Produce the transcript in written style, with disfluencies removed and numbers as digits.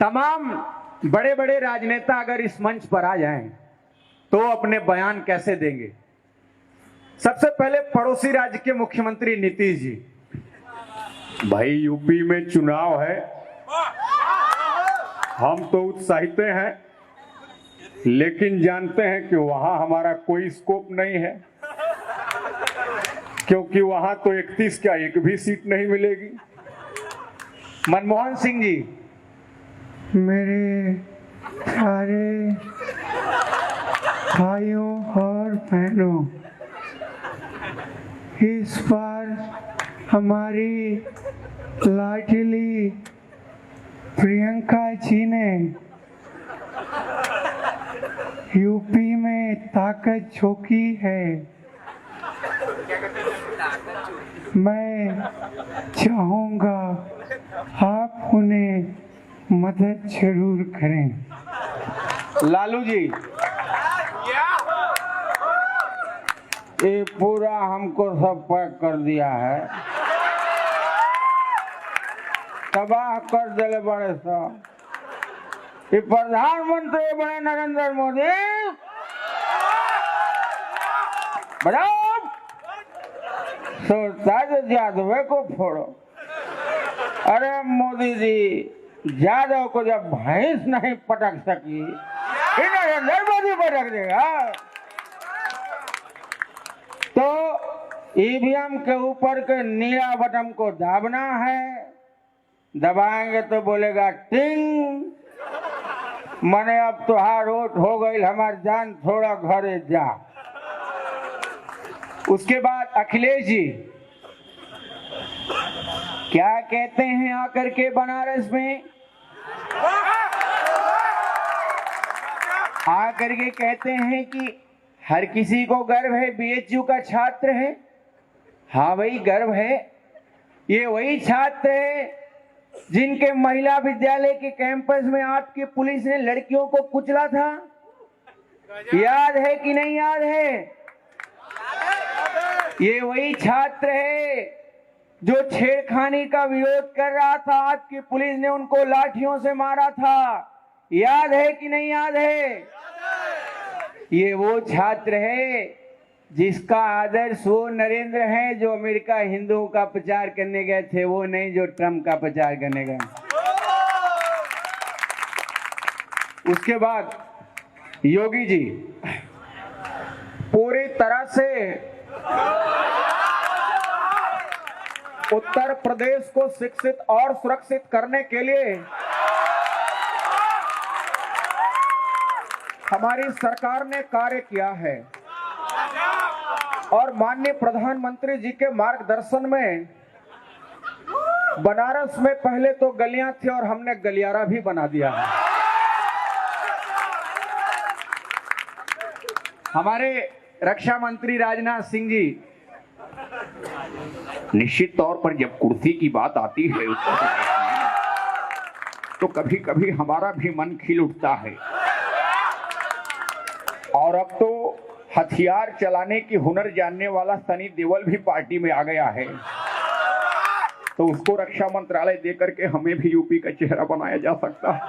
तमाम बड़े बड़े राजनेता अगर इस मंच पर आ जाएं तो अपने बयान कैसे देंगे। सबसे पहले पड़ोसी राज्य के मुख्यमंत्री नीतीश जी। भाई यूपी में चुनाव है, हम तो उत्साहित हैं, लेकिन जानते हैं कि वहां हमारा कोई स्कोप नहीं है, क्योंकि वहां तो 31 क्या एक भी सीट नहीं मिलेगी। मनमोहन सिंह जी। मेरे प्यारे भाइयों और बहनों, इस बार हमारी लाडली प्रियंका जी ने यूपी में ताकत झोंकी है। मैं चाहूंगा आप उन्हें मदद जरूर करें। लालू जी। ये पूरा हमको सब पैक कर दिया है, तबाह कर दिले बड़े सब। ये प्रधानमंत्री बने नरेंद्र मोदी, सोचता है यादव को फोड़ो। अरे मोदी जी, यादव को जब भैंस नहीं पटक सकी, नरेंद्र मोदी पटक देगा। तो ईवीएम के ऊपर के नीला बटन को दाबना है, दबाएंगे तो बोलेगा टिंग, मने अब तुहार वोट हो गई, हमार जान थोड़ा घरे जा। उसके बाद अखिलेश जी क्या कहते हैं आकर के बनारस में, आकर के कहते हैं कि हर किसी को गर्व है बीएचयू का छात्र है। हाँ भाई गर्व है, ये वही छात्र है जिनके महिला विद्यालय के कैंपस में आपकी पुलिस ने लड़कियों को कुचला था। याद है कि नहीं याद है? ये वही छात्र है जो छेड़खानी का विरोध कर रहा था, आपकी पुलिस ने उनको लाठियों से मारा था। याद है कि नहीं याद है? ये वो छात्र है जिसका आदर्श वो नरेंद्र है जो अमेरिका हिंदुओं का प्रचार करने गए थे, वो नहीं जो ट्रम्प का प्रचार करने गए। उसके बाद योगी जी पूरी तरह से उत्तर प्रदेश को शिक्षित और सुरक्षित करने के लिए हमारी सरकार ने कार्य किया है और माननीय प्रधानमंत्री जी के मार्गदर्शन में बनारस में पहले तो गलियां थी और हमने गलियारा भी बना दिया है। हमारे रक्षा मंत्री राजनाथ सिंह जी, निश्चित तौर पर जब कुर्सी की बात आती है उत्तर प्रदेश में, तो कभी कभी हमारा भी मन खिल उठता है। और अब तो हथियार चलाने की हुनर जानने वाला सनी देओल भी पार्टी में आ गया है, तो उसको रक्षा मंत्रालय देकर के हमें भी यूपी का चेहरा बनाया जा सकता है।